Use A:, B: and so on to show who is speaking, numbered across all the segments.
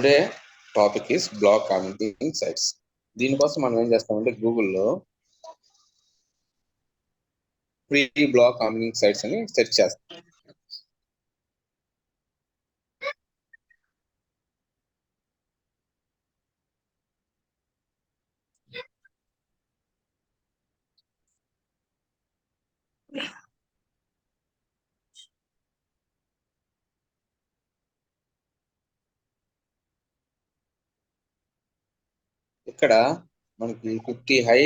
A: Today topic is blog commenting sites. దీనికోసం మనం ఏం చేస్తామంటే గూగుల్లో ఫ్రీ బ్లాగ్ కామెంటింగ్ సైట్స్ అని సెర్చ్ చేస్తాం. ఇక్కడ మనకి 50 హై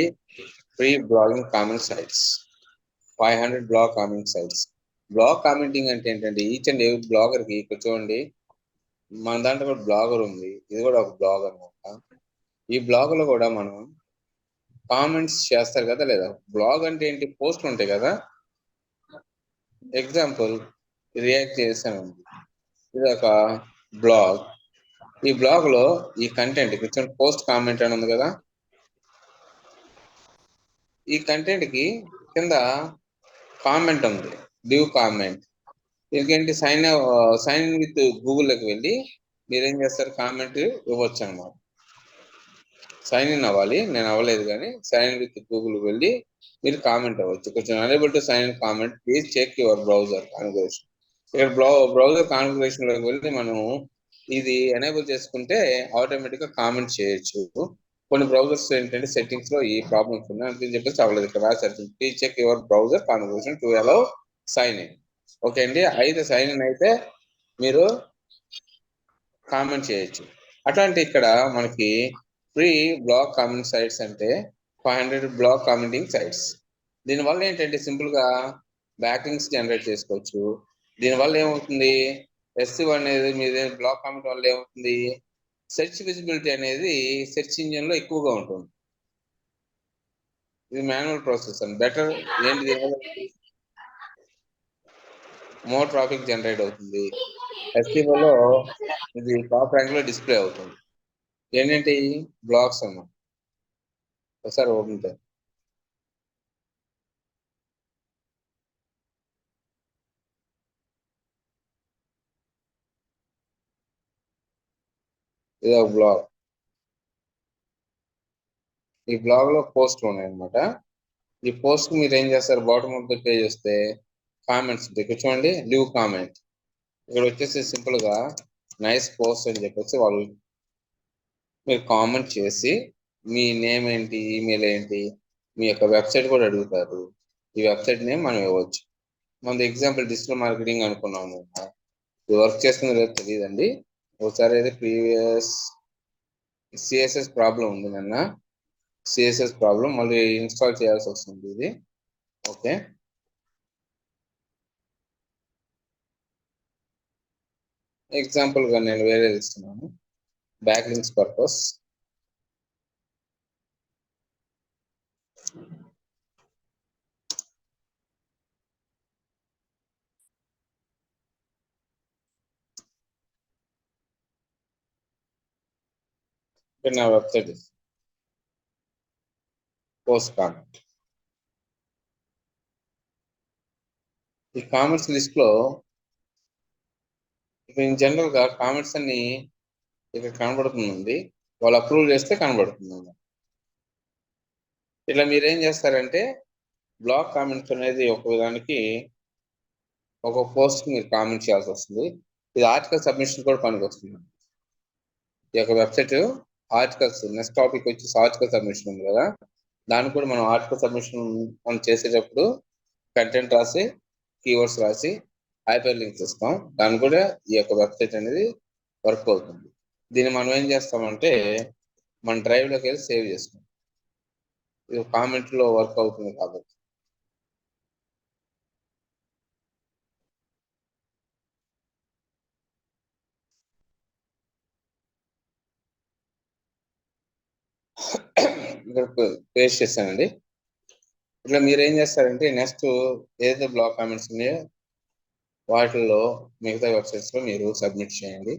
A: free blogging comment sites, 500 blog comment sites. Blog commenting అంటే ఏంటంటే ఈచ్ అండ్ ఎవరి బ్లాగర్కి ఇక్కడ చూడండి, మన దాంట్లో కూడా బ్లాగర్ ఉంది, ఇది కూడా ఒక బ్లాగ్ అనమాట. ఈ బ్లాగ్ లో కూడా మనం కామెంట్స్ చేస్తారు కదా, లేదా బ్లాగ్ అంటే ఏంటి, పోస్ట్లు ఉంటాయి కదా. ఎగ్జాంపుల్ రియాక్ట్ చేశానండి, ఇది ఒక బ్లాగ్. ఈ బ్లాగ్ లో ఈ కంటెంట్ ఇక్కడ పోస్ట్ కామెంట్ అని ఉంది కదా, ఈ కంటెంట్ కి కింద కామెంట్ ఉంది, లీవ్ కామెంట్. దీనికేంటి సైన్ ఇన్ విత్ గూగుల్లోకి వెళ్ళి మీరేం చేస్తారు, కామెంట్ ఇవ్వచ్చు అనమాట. సైన్ ఇన్ అవ్వాలి, నేను అవ్వలేదు కానీ సైన్ ఇన్ విత్ గూగుల్ వెళ్ళి మీరు కామెంట్ అవ్వచ్చు. కొంచెం unable to sign in comment, please check your browser configuration. ఇక్కడ బ్రౌజర్ కాన్ఫిగరేషన్ లోకి వెళ్ళి మనం ఇది ఎనేబుల్ చేసుకుంటే ఆటోమేటిక్ గా కామెంట్ చేయొచ్చు. కొన్ని బ్రౌజర్స్ ఏంటంటే సెట్టింగ్స్ లో ఈ ప్రాబ్లమ్స్ ఉన్నాయి అని చెప్పేసి అవ్వలేదు. ఇక్కడ రాశారు, please check your browser configuration to allow sign in. Okay అండి, అయితే సైన్ ఇన్ అయితే మీరు కామెంట్ చేయొచ్చు. అట్లాంటి ఇక్కడ మనకి ఫ్రీ బ్లాగ్ కామెంట్ సైట్స్ అంటే 500 బ్లాగ్ కామెంటింగ్ సైట్స్. దీనివల్ల ఏంటంటే సింపుల్ గా బ్యాక్లింక్స్ జనరేట్ చేసుకోవచ్చు. దీనివల్ల ఏమవుతుంది, SEO అనేది మీద బ్లాగ్ కామెంట్ వల్ల ఏమవుతుంది, సెర్చ్ విజిబిలిటీ అనేది సెర్చ్ ఇంజిన్ లో ఎక్కువగా ఉంటుంది. ఇది మాన్యువల్ ప్రాసెస్ అండ్ బెటర్ ఏంటి, మోర్ ట్రాఫిక్ జనరేట్ అవుతుంది. SEO లో ఇది టాప్ ర్యాంక్ లో డిస్ప్లే అవుతుంది. ఏంటంటే బ్లాగ్స్ అన్నమాట. ఒకసారి ఓపెన్ చేయండి. ఇది ఒక బ్లాగ్. ఈ బ్లాగ్ లో పోస్ట్లు ఉన్నాయి అనమాట. ఈ పోస్ట్ మీరు ఏం చేస్తారు, బాటమ్ ఆఫ్ ద పేజ్ వస్తే కామెంట్స్ ఇక్కడ చూడండి, లీవ్ కామెంట్. ఇక్కడ వచ్చేసి సింపుల్ గా నైస్ పోస్ట్ అని చెప్పేసి వాళ్ళు మీరు కామెంట్ చేసి మీ నేమ్ ఏంటి, ఈమెయిల్ ఏంటి, మీ యొక్క వెబ్సైట్ కూడా అడుగుతారు. ఈ వెబ్సైట్ నేమ్ మనం ఇవ్వచ్చు. మన ఎగ్జాంపుల్ డిజిటల్ మార్కెటింగ్ అనుకున్నాము, ఇది వర్క్ చేస్తుందో లేదో తెలియదండి. ఒకసారి అయితే ప్రీవియస్ సిఎస్ఎస్ ప్రాబ్లం ఉంది, నిన్న సిఎస్ఎస్ ప్రాబ్లం మళ్ళీ ఇన్స్టాల్ చేయాల్సి వస్తుంది ఇది. ఓకే, ఎగ్జాంపుల్ గా నేను వేరే ఇస్తున్నాను, బ్యాక్లింక్స్ పర్పస్. నా వెబ్సైట్ పోస్ట్ కామెంట్. ఈ కామెంట్స్ లిస్ట్ లో ఇన్ జనరల్ గా కామెంట్స్ అన్ని ఇక్కడ కనబడుతుంది, వాళ్ళు అప్రూవ్ చేస్తే కనబడుతుంది. ఇట్లా మీరేం చేస్తారంటే బ్లాగ్ కామెంట్స్ అనేది ఒక విధానికి ఒక పోస్ట్ మీరు కామెంట్ చేయాల్సి వస్తుంది. ఇది ఆర్టికల్ సబ్మిషన్ కూడా పనికి వస్తుంది. ఈ యొక్క వెబ్సైట్ ఆర్టికల్స్, నెక్స్ట్ టాపిక్ వచ్చేసి ఆర్టికల్ సబ్మిషన్ ఉంది కదా, దానికి కూడా మనం ఆర్టికల్ సబ్మిషన్ మనం చేసేటప్పుడు కంటెంట్ రాసి కీవర్డ్స్ రాసి హైపర్ లింక్స్ ఇస్తాం. దాని కూడా ఈ యొక్క వెబ్సైట్ అనేది వర్క్ అవుతుంది. దీన్ని మనం ఏం చేస్తామంటే మన డ్రైవ్ లోకి వెళ్ళి సేవ్ చేస్తాం. ఇది కామెంట్ లో వర్క్ అవుతుంది కాబట్టి. ఇక్కడ పేస్ట్ చేశానండి. ఇట్లా మీరు ఏం చేస్తారంటే నెక్స్ట్ ఏదైతే బ్లాగ్ కామెంట్స్ ఉన్నాయో వాటిల్లో మిగతా వెబ్సైట్స్ లో మీరు సబ్మిట్ చేయండి.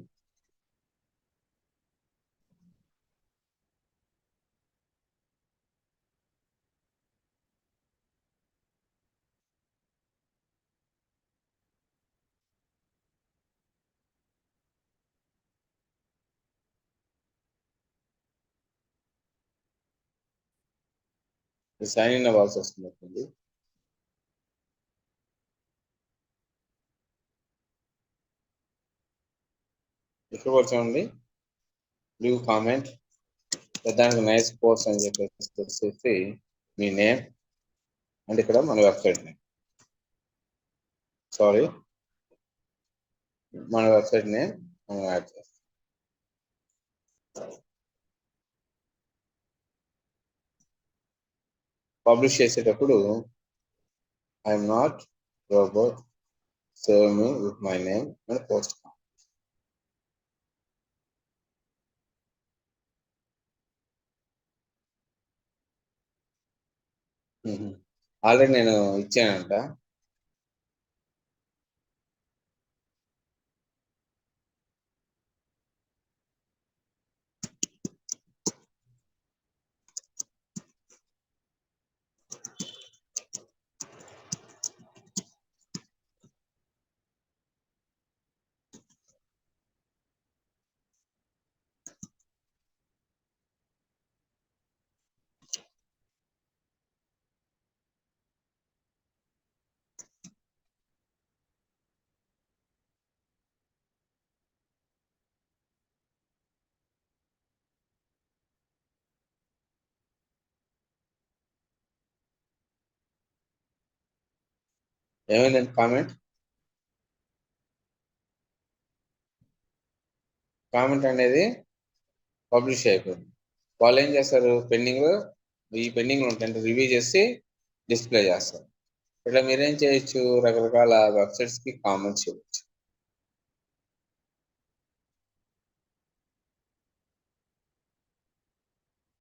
A: సైన్ ఇన్ అవ్వాల్సి వస్తుంది. ఇక్కడ కూడా చూడండి, లీవ్ కామెంట్, దానికి నైస్ పోస్ట్ అని చెప్పేసి మీ నేమ్ అండ్ ఇక్కడ మన వెబ్సైట్ నేమ్, సారీ మన వెబ్సైట్ నేమ్ మనం యాడ్ చేస్తాం. పబ్లిష్ చేసేటప్పుడు I'm not robot, save me with my name and post. Already నేను ఇచ్చానంట. ఏమైందండి కామెంట్ అనేది పబ్లిష్ అయిపోయింది. వాళ్ళు ఏం చేస్తారు, ఈ పెండింగ్ ఉంటాయంటే రివ్యూ చేసి డిస్ప్లే చేస్తారు. ఇట్లా మీరేం చేయొచ్చు, రకరకాల వెబ్సైట్స్కి కామెంట్స్ చేయొచ్చు.